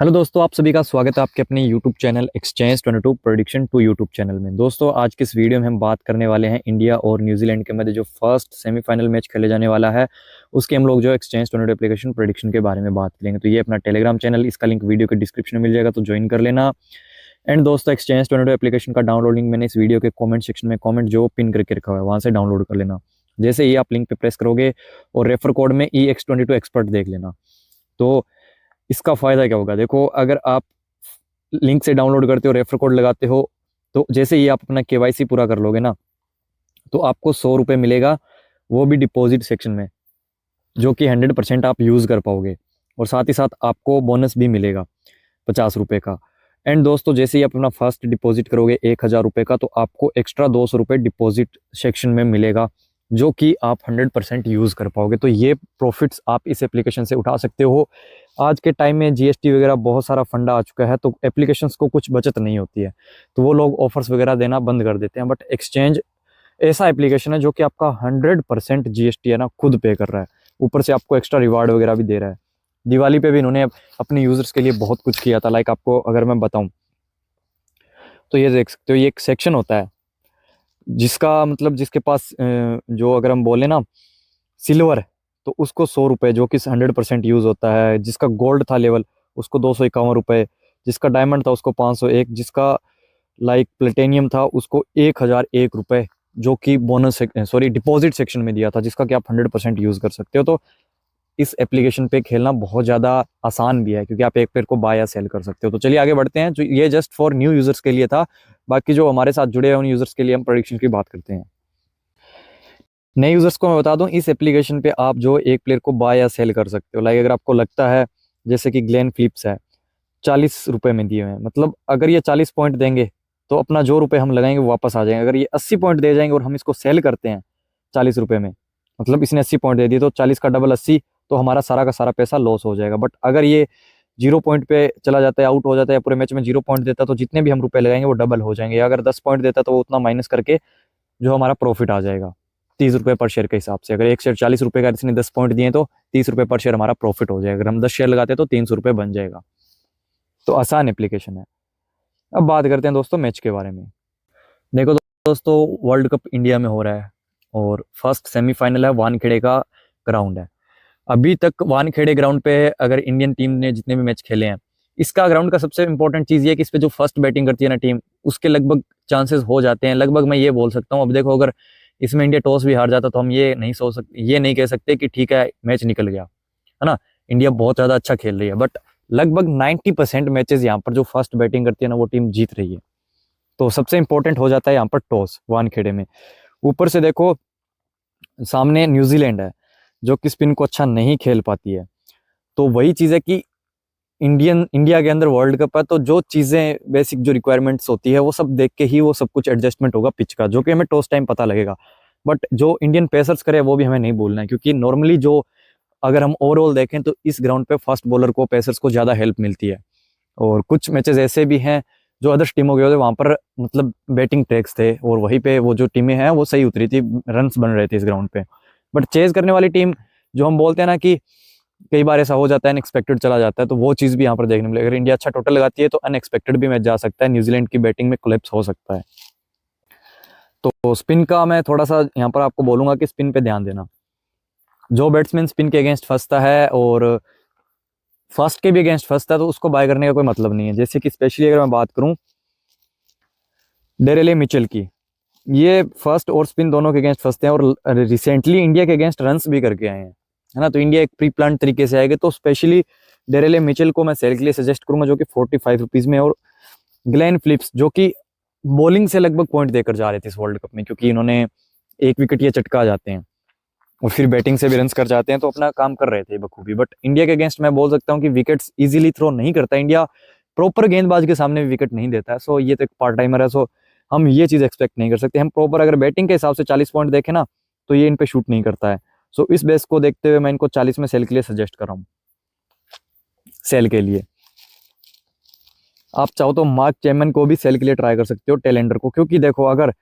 Hello दोस्तों, आप सभी का स्वागत है आपके अपने YouTube channel exchange 22 prediction to YouTube channel में। दोस्तों, आज की इस वीडियो में हम बात करने वाले हैं इंडिया और न्यूजीलैंड के मध्य जो फर्स्ट सेमीफाइनल मैच खेले जाने वाला है, उसके हम लोग जो एक्सचेंज 22 एप्लीकेशन प्रेडिक्शन के बारे में बात करेंगे। तो ये अपना टेलीग्राम चैनल, इसका लिंक वीडियो के डिस्क्रिप्शन में मिल जाएगा, तो ज्वाइन कर लेना। एंड दोस्तों, एक्सचेंज 22 एप्लीकेशन का डाउनलोड लिंक मैंने इस वीडियो के कॉमेंट सेक्शन में कॉमेंट जो पिन करके रखा हुआ है वहाँ से डाउनलोड कर लेना। जैसे ही आप लिंक पे प्रेस करोगे और रेफर कोड में EX22 एक्सपर्ट देख लेना। तो इसका फायदा क्या होगा, देखो, अगर आप लिंक से डाउनलोड करते हो, रेफर कोड लगाते हो, तो जैसे ही आप अपना KYC पूरा कर लोगे ना, तो आपको 100 रुपये मिलेगा, वो भी डिपॉजिट सेक्शन में, जो कि 100% आप यूज़ कर पाओगे। और साथ ही साथ आपको बोनस भी मिलेगा 50 रुपये का। एंड दोस्तों, जैसे ही आप अपना फर्स्ट डिपॉजिट करोगे 1000 रुपये का, तो आपको एक्स्ट्रा 200 रुपये डिपॉजिट सेक्शन में मिलेगा, जो कि आप 100% यूज़ कर पाओगे। तो ये प्रॉफिट्स आप इस एप्लीकेशन से उठा सकते हो। आज के टाइम में GST वगैरह बहुत सारा फंडा आ चुका है, तो एप्लीकेशंस को कुछ बचत नहीं होती है, तो वो लोग ऑफर्स वगैरह देना बंद कर देते हैं। बट एक्सचेंज ऐसा एप्लीकेशन है जो कि आपका 100% GST है ना खुद पे कर रहा है, ऊपर से आपको एक्स्ट्रा रिवार्ड वगैरह भी दे रहा है। दिवाली पे भी इन्होंने अपने यूजर्स के लिए बहुत कुछ किया था। लाइक आपको अगर मैं बताऊं, तो ये देख सकते हो, ये एक सेक्शन होता है जिसका मतलब जिसके पास जो अगर हम बोले ना सिल्वर, तो उसको 100 रुपये, जो कि 100% यूज़ होता है। जिसका गोल्ड था लेवल, उसको 251 रुपये। जिसका डायमंड था उसको 501। जिसका लाइक प्लेटेनियम था उसको 1001 रुपये, जो कि बोनस सॉरी डिपॉजिट सेक्शन में दिया था, जिसका कि आप 100% यूज़ कर सकते हो। तो इस एप्लीकेशन पे खेलना बहुत ज़्यादा आसान भी है, क्योंकि आप एक प्लेयर को बाय या सेल कर सकते हो। तो चलिए आगे बढ़ते हैं। जो ये जस्ट फॉर न्यू यूजर्स के लिए था, बाकी जो हमारे साथ जुड़े हैं उन यूजर्स के लिए हम प्रेडिक्शन की बात करते हैं। नए यूजर्स को मैं बता दूं, इस एप्लीकेशन पे आप जो एक प्लेयर को बाय या सेल कर सकते हो। लाइक अगर आपको लगता है, जैसे कि ग्लेन फिलिप्स है, 40 रुपये में दिए हुए हैं, मतलब अगर ये 40 पॉइंट देंगे तो अपना जो रुपए हम लगाएंगे वो वापस आ जाएंगे। अगर ये 80 पॉइंट दे जाएंगे और हम इसको सेल करते हैं 40 रुपये में, मतलब इसने 80 पॉइंट दे दिए, तो 40 का डबल 80, तो हमारा सारा का सारा पैसा लॉस हो जाएगा। बट अगर ये 0 पॉइंट पे चला जाता है, आउट हो जाता है, पूरे मैच में 0 पॉइंट देता है, तो जितने भी हम रुपए लगाएंगे वो डबल हो जाएंगे। अगर 10 पॉइंट देता है तो वो उतना माइनस करके जो हमारा प्रॉफिट आ जाएगा 30 रुपये पर शेयर के हिसाब से। अगर एक शेयर 40 रुपये का, इसने 10 पॉइंट दिए तो 30 रुपये पर शेयर हमारा प्रॉफिट हो जाएगा। अगर हम 10 शेयर लगाते हैं तो 300 रुपये बन जाएगा। तो आसान एप्लीकेशन है। अब बात करते हैं दोस्तों मैच के बारे में। देखो दोस्तों, वर्ल्ड कप इंडिया में हो रहा है और फर्स्ट सेमीफाइनल है, वानखेड़े का ग्राउंड है। अभी तक वानखेड़े ग्राउंड पे अगर इंडियन टीम ने जितने भी मैच खेले हैं, इसका ग्राउंड का सबसे इंपॉर्टेंट चीज़ ये है कि इस पे जो फर्स्ट बैटिंग करती है ना टीम, उसके लगभग चांसेस हो जाते हैं। लगभग मैं ये बोल सकता हूँ, अब देखो, अगर इसमें इंडिया टॉस भी हार जाता तो हम ये नहीं कह सकते कि ठीक है मैच निकल गया, है ना। इंडिया बहुत ज़्यादा अच्छा खेल रही है, बट लगभग 90% मैचेस यहाँ पर जो फर्स्ट बैटिंग करती है ना वो टीम जीत रही है। तो सबसे इंपॉर्टेंट हो जाता है यहाँ पर टॉस वानखेड़े में। ऊपर से देखो, सामने न्यूजीलैंड है जो कि स्पिन को अच्छा नहीं खेल पाती है। तो वही चीज़ है कि इंडिया के अंदर वर्ल्ड कप है, तो जो चीज़ें बेसिक जो रिक्वायरमेंट्स होती है वो सब देख के ही वो सब कुछ एडजस्टमेंट होगा पिच का, जो कि हमें टॉस टाइम पता लगेगा। बट जो इंडियन पेसर्स करे वो भी हमें नहीं भूलना है, क्योंकि नॉर्मली जो अगर हम ओवरऑल देखें तो इस ग्राउंड पे फास्ट बॉलर को, पेसर्स को ज़्यादा हेल्प मिलती है। और कुछ मैचेस ऐसे भी हैं जो अदर्स टीमों के होते वहाँ पर मतलब बैटिंग ट्रैक्स थे और वहीं पे वो जो टीमें हैं वो सही उतरी थी, रन्स बन रहे थे इस ग्राउंड पे। बट चेज करने वाली टीम, जो हम बोलते हैं ना कि कई बार ऐसा हो जाता है, अनएक्सपेक्टेड चला जाता है, तो वो चीज़ भी यहाँ पर देखने मिलेगी। अगर इंडिया अच्छा टोटल लगाती है तो अनएक्सपेक्टेड भी मैच जा सकता है, न्यूजीलैंड की बैटिंग में कोलैप्स हो सकता है। तो स्पिन का मैं थोड़ा सा यहाँ पर आपको बोलूंगा कि स्पिन पे ध्यान देना। जो बैट्समैन स्पिन के अगेंस्ट फंसता है और फर्स्ट के भी अगेंस्ट फंसता है, तो उसको बाय करने का कोई मतलब नहीं है। जैसे कि स्पेशली अगर मैं बात करूं डेरेले मिचेल की, ये फर्स्ट और स्पिन दोनों के अगेंस्ट फंसते हैं और रिसेंटली इंडिया के अगेंस्ट रन्स भी करके आए हैं, है ना। तो इंडिया एक प्री प्लान तरीके से आएगा। तो स्पेशली डेरेले मिचेल को मैं सेल के लिए सजेस्ट करूंगा, जो कि 45 रुपीज़ में। और ग्लेन फिलिप्स, जो कि बॉलिंग से लगभग पॉइंट देकर जा रहे थे इस वर्ल्ड कप में, क्योंकि इन्होंने एक विकेट ये चटका जाते हैं और फिर बैटिंग से भी रन्स कर जाते हैं, तो अपना काम कर रहे थे बखूबी। बट इंडिया के अगेंस्ट मैं बोल सकता हूँ कि विकेट्स इजीली थ्रो नहीं करता इंडिया, प्रॉपर गेंदबाज के सामने भी विकेट नहीं देता है। सो ये तो एक पार्ट टाइमर है, सो हम ये चीज़ एक्सपेक्ट नहीं कर सकते। हम प्रॉपर अगर बैटिंग के हिसाब से 40 पॉइंट देखें ना, तो ये इन पे शूट नहीं करता है। सो इस बेस को देखते हुए मैं इनको 40 में सेल के लिए सजेस्ट कर रहा हूँ। सेल के लिए आप चाहो तो मार्क चैपमैन को भी सेल के लिए ट्राई कर सकते हो, टेलेंडर को, क्योंकि देखो अगर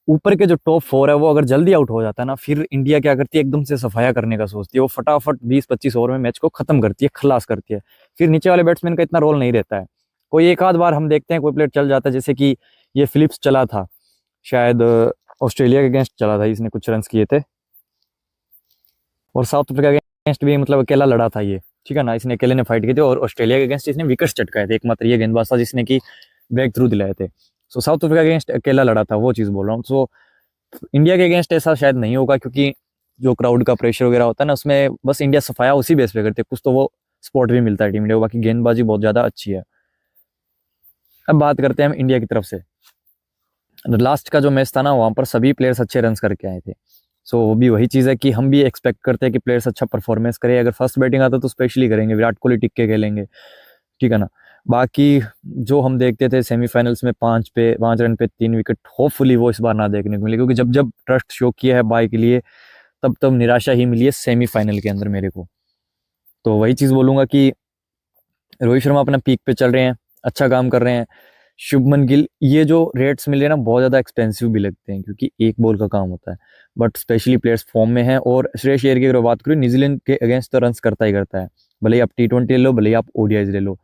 ऊपर के जो टॉप 4 है वो अगर जल्दी आउट हो जाता है ना, फिर इंडिया क्या करती है, एकदम से सफाया करने का सोचती है, वो फटाफट 20-25 ओवर में मैच को खत्म करती है, खलास करती है। फिर नीचे वाले बैट्समैन का इतना रोल नहीं रहता है। कोई एक आध बार हम देखते हैं कोई प्लेयर चल जाता है, जैसे कि ये फिलिप्स चला था, शायद ऑस्ट्रेलिया के अगेंस्ट चला था, इसने कुछ रन किए थे, और साउथ अफ्रीका के अगेंस्ट भी मतलब अकेला लड़ा था ये, ठीक है ना, इसने अकेले ने फाइट की थी, और ऑस्ट्रेलिया के अगेंस्ट इसने विकेट चटकाए थे, एकमात्र ये गेंदबाज था जिसने की ब्रेक थ्रू दिलाए थे। सो साउथ अफ्रीका के अगेंस्ट अकेला लड़ा था, वो चीज़ बोल रहा हूँ। सो इंडिया के अगेंस्ट ऐसा शायद नहीं होगा, क्योंकि जो क्राउड का प्रेशर वगैरह होता है ना, उसमें बस इंडिया सफाया उसी बेस पे करती है, कुछ तो वो स्पॉट भी मिलता है टीम इंडिया को, बाकी गेंदबाजी बहुत ज़्यादा अच्छी है। अब बात करते हैं हम इंडिया की तरफ से। लास्ट का जो मैच था ना, वहाँ पर सभी प्लेयर्स अच्छे रन करके आए थे। सो वो भी वही चीज़ है कि हम भी एक्सपेक्ट करते हैं कि प्लेयर्स अच्छा परफॉर्मेंस करें, अगर फर्स्ट बैटिंग आता तो स्पेशली करेंगे, विराट कोहली टिक के खेलेंगे, ठीक है ना। बाकी जो हम देखते थे सेमीफाइनल्स में 5 रन पे 3 विकेट, होपफुली वो इस बार ना देखने को मिले, क्योंकि जब जब ट्रस्ट शो किया है बाय के लिए, तब तब निराशा ही मिली है सेमीफाइनल के अंदर मेरे को। तो वही चीज़ बोलूँगा कि रोहित शर्मा अपना पीक पे चल रहे हैं, अच्छा काम कर रहे हैं। शुभमन गिल, ये जो रेट्स मिल रहे हैं ना, बहुत ज़्यादा एक्सपेंसिव भी लगते हैं, क्योंकि एक बॉल का काम होता है, बट स्पेशली प्लेयर्स फॉर्म में हैं। और श्रेयस अय्यर की अगर बात करूँ, न्यूजीलैंड के अगेंस्ट तो रन करता ही करता है, भले ही आप T20 ले लो, भले ही आप ODIs ले लो।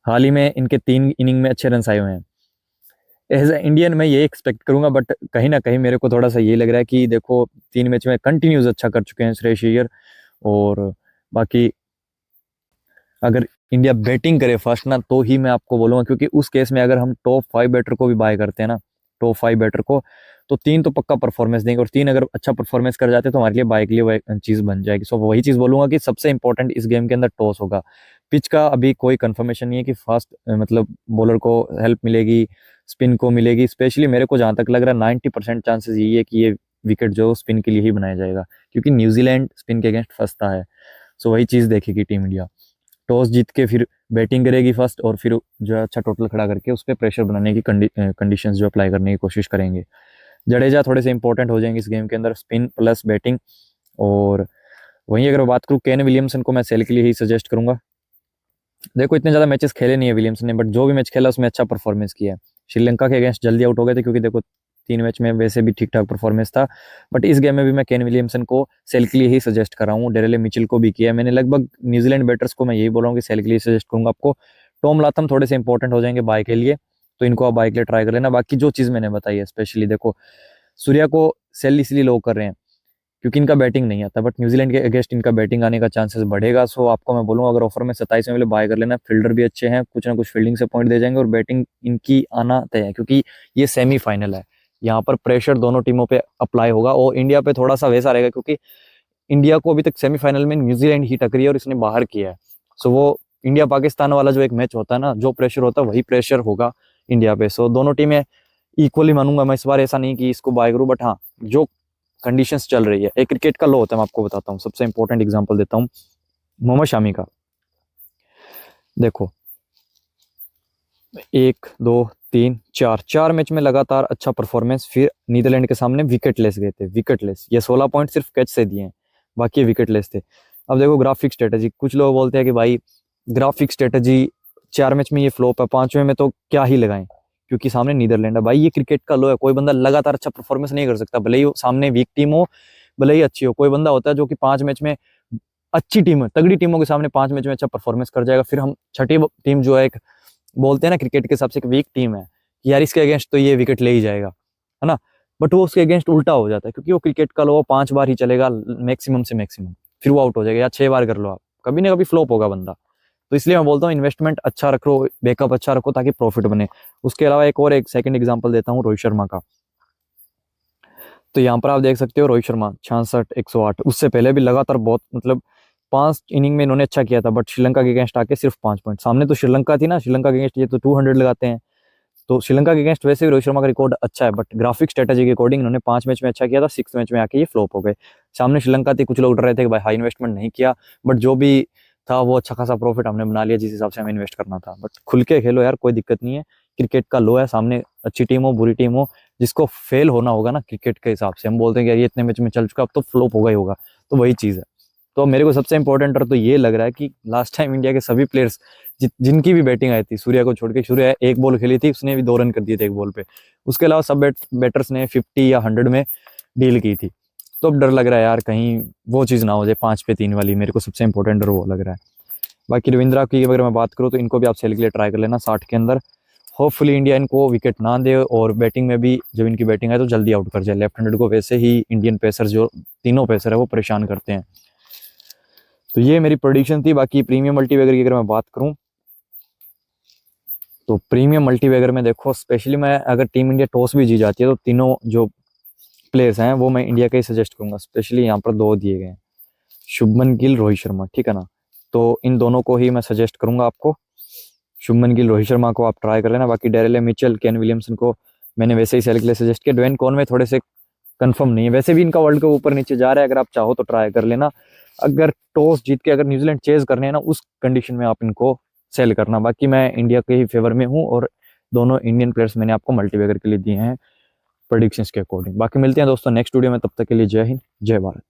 हाल ही में इनके 3 इनिंग में अच्छे रन आए हुए हैं। एज ए इंडियन मैं ये एक्सपेक्ट करूंगा, बट कहीं ना कहीं मेरे को थोड़ा सा ये लग रहा है कि देखो 3 मैच में कंटिन्यूस अच्छा कर चुके हैं श्रेयस अय्यर। और बाकी अगर इंडिया बैटिंग करे फर्स्ट ना, तो ही मैं आपको बोलूंगा, क्योंकि उस केस में अगर हम टॉप 5 बैटर को भी बाय करते हैं ना, टॉप 5 बैटर को, तो 3 तो पक्का परफॉर्मेंस देंगे, और 3 अगर अच्छा परफॉर्मेंस कर जाते हैं तो हमारे लिए बाय के लिए वो एक चीज़ बन जाएगी। सो वही चीज़ बोलूंगा कि सबसे इंपॉर्टेंट इस गेम के अंदर टॉस होगा। पिच का अभी कोई कंफर्मेशन नहीं है कि फास्ट मतलब बॉलर को हेल्प मिलेगी, स्पिन को मिलेगी। स्पेशली मेरे को जहाँ तक लग रहा है 90% चांसेस यही है कि ये विकेट जो स्पिन के लिए ही बनाया जाएगा, क्योंकि न्यूजीलैंड स्पिन के अगेंस्ट फंसता है। सो वही चीज़ देखेगी टीम इंडिया, टॉस जीत के फिर बैटिंग करेगी फर्स्ट, और फिर जो है अच्छा टोटल खड़ा करके उस पर प्रेशर बनाने की कंडीशंस जो अप्लाई करने की कोशिश करेंगे। जडेजा थोड़े से इंपॉर्टेंट हो जाएंगे इस गेम के अंदर, स्पिन प्लस बैटिंग। और वहीं अगर बात करूँ, केन विलियमसन को मैं सेल के लिए ही सजेस्ट करूंगा। देखो इतने ज़्यादा मैचेस खेले नहीं है विलियमसन ने, बट जो भी मैच खेला उसमें अच्छा परफॉर्मेंस किया है। श्रीलंका के अगेंस्ट जल्दी आउट हो गए थे, क्योंकि देखो 3 मैच में वैसे भी ठीक ठाक परफॉर्मेंस था, बट इस गेम में भी मैं केन विलियमसन को सेल के लिए ही सजेस्ट कर रहा हूँ। डेरेले मिचेल को भी किया है मैंने, लगभग न्यूजीलैंड बैटर्स को मैं यही बोल रहा हूँ कि सेल के लिए सजेस्ट करूँगा आपको। टॉम लाथम थोड़े से इंपॉर्टेंट हो जाएंगे बाय के लिए, तो इनको आप बाय के लिए ट्राई कर लेना। बाकी जो चीज़ मैंने बताई है, स्पेशली देखो सूर्या को सेल इसलिए लो कर रहे हैं क्योंकि इनका बैटिंग नहीं आता, बट न्यूजीलैंड के अगेंस्ट इनका बैटिंग आने का चांसेस बढ़ेगा। सो आपको मैं बोलूँ, अगर ऑफर में 27 में मिले बाय कर लेना। फील्डर भी अच्छे हैं, कुछ ना कुछ फील्डिंग से पॉइंट दे जाएंगे, और बैटिंग इनकी आना तय है, क्योंकि ये सेमीफाइनल है। यहाँ पर प्रेशर दोनों टीमों पे अप्लाई होगा, और इंडिया पे थोड़ा सा वैसा रहेगा, क्योंकि इंडिया को अभी तक सेमीफाइनल में न्यूजीलैंड ही टकरी है और इसने बाहर किया है। सो वो इंडिया पाकिस्तान वाला जो एक मैच होता है ना, जो प्रेशर होता है वही प्रेशर होगा इंडिया पे। सो दोनों टीमें इक्वली मानूंगा मैं इस बार, ऐसा नहीं कि इसको बाय करूँ, बट हाँ जो कंडीशंस चल रही है, एक क्रिकेट का लो होता है, मैं आपको बताता हूँ। सबसे इंपॉर्टेंट एग्जांपल देता हूँ मोहम्मद शामी का। देखो 1 2 3 4 मैच में लगातार अच्छा परफॉर्मेंस, फिर नीदरलैंड के सामने विकेटलेस गए थे, विकेटलेस। ये 16 पॉइंट सिर्फ कैच से दिए हैं, बाकी विकेटलेस थे। अब देखो ग्राफिक स्ट्रेटेजी, कुछ लोग बोलते हैं कि भाई ग्राफिक स्ट्रेटेजी 4 मैच में ये फ्लॉप है, 5वें में तो क्या ही लगाएं, क्योंकि सामने नीदरलैंड है। भाई ये क्रिकेट का लो है, कोई बंदा लगातार अच्छा परफॉर्मेंस नहीं कर सकता, भले ही सामने वीक टीम हो, भले ही अच्छी हो। कोई बंदा होता है जो कि 5 मैच में अच्छी टीम है, तगड़ी टीमों के सामने 5 मैच में अच्छा परफॉर्मेंस कर जाएगा, फिर हम छठी टीम जो है, एक बोलते हैं ना क्रिकेट के हिसाब से एक वीक टीम है कि यार इसके अगेंस्ट तो ये विकेट ले ही जाएगा, है ना, बट वो उसके अगेंस्ट उल्टा हो जाता है, क्योंकि वो क्रिकेट का लो 5 बार ही चलेगा मैक्सिमम से मैक्सिमम, फिर वो आउट हो जाएगा, या 6 बार कर लो आप, कभी ना कभी फ्लॉप होगा बंदा। तो इसलिए मैं बोलता हूँ इन्वेस्टमेंट अच्छा रखो, बैकअप अच्छा रखो, ताकि प्रॉफिट बने। उसके अलावा एक सेकंड एग्जांपल देता हूँ रोहित शर्मा का। तो यहाँ पर आप देख सकते हो रोहित शर्मा 66 108, उससे पहले भी लगातार बहुत मतलब 5 इनिंग में इन्होंने अच्छा किया था, बट श्रीलंका के अगेंस्ट आके सिर्फ 5 पॉइंट। सामने तो श्रीलंका थी ना, श्रीलंका के अगेंस्ट ये तो 200 लगाते हैं, तो श्रीलंका के अगेंस्ट वैसे भी रोहित शर्मा का रिकॉर्ड अच्छा है, बट ग्राफिक स्ट्रेटेजी के अकॉर्डिंग इन्होंने 5 मैच में अच्छा किया था, 6 मैच में आके ये फ्लॉप हो गए। सामने श्रीलंका थी, कुछ लोग डर रहे थे कि भाई हाई इन्वेस्टमेंट नहीं किया, बट जो भी था वो अच्छा खासा प्रॉफिट हमने बना लिया जिस हिसाब से हमें इन्वेस्ट करना था। बट खुल के खेलो यार, कोई दिक्कत नहीं है, क्रिकेट का लो है, सामने अच्छी टीम हो बुरी टीम हो, जिसको फेल होना होगा ना क्रिकेट के हिसाब से, हम बोलते हैं कि यार ये इतने मैच में चल चुका, अब तो फ्लॉप होगा ही होगा, तो वही चीज़ है। तो मेरे को सबसे इंपॉर्टेंट तो ये लग रहा है कि लास्ट टाइम इंडिया के सभी प्लेयर्स जिनकी भी बैटिंग आई थी, सूर्या को छोड़ के, सूर्या एक बॉल खेली थी, उसने भी 2 रन कर दिए थे एक बॉल पे। उसके अलावा सब बैटर्स ने 50 या 100 में डील की थी। तो अब डर लग रहा है यार कहीं वो चीज़ ना हो जाए 5 पे 3 वाली, मेरे को सबसे इंपॉर्टेंट डर वो लग रहा है। बाकी रविंद्रा की अगर मैं बात करूँ तो इनको भी आप सेल के लिए ट्राई कर लेना 60 के अंदर। होपफुली इंडिया इनको विकेट ना दे और बैटिंग में भी जब इनकी बैटिंग है तो जल्दी आउट कर जाए। लेफ्ट हैंडेड को वैसे ही इंडियन पेसर जो तीनों पेसर है वो परेशान करते हैं। तो ये मेरी प्रेडिक्शन थी। बाकी प्रीमियम मल्टीबैगर की अगर मैं बात करूं तो प्रीमियम मल्टीबैगर में देखो, स्पेशली मैं अगर टीम इंडिया टॉस भी जीत जाती है तो तीनों जो प्लेयर्स हैं वो मैं इंडिया का ही सजेस्ट करूंगा। स्पेशली यहाँ पर 2 दिए गए हैं, शुभमन गिल, रोहित शर्मा, ठीक है ना। तो इन दोनों को ही मैं सजेस्ट करूंगा आपको। शुभमन गिल, रोहित शर्मा को आप ट्राई कर लेना। बाकी डेरेले मिचेल, केन विलियमसन को मैंने वैसे ही सेलेक्ट के लिए सजेस्ट किया। ड्वेन कॉनवे थोड़े से कंफर्म नहीं है, वैसे भी इनका वर्ल्ड कप ऊपर नीचे जा रहा है, अगर आप चाहो तो ट्राई कर लेना। अगर टॉस जीत के अगर न्यूजीलैंड चेज करने हैं ना, उस कंडीशन में आप इनको सेल करना। बाकी मैं इंडिया के ही फेवर में हूँ और दोनों इंडियन प्लेयर्स मैंने आपको मल्टीबैगर के लिए दिए हैं प्रेडिक्शंस के अकॉर्डिंग। बाकी मिलते हैं दोस्तों नेक्स्ट वीडियो में, तब तक के लिए जय हिंद, जय भारत।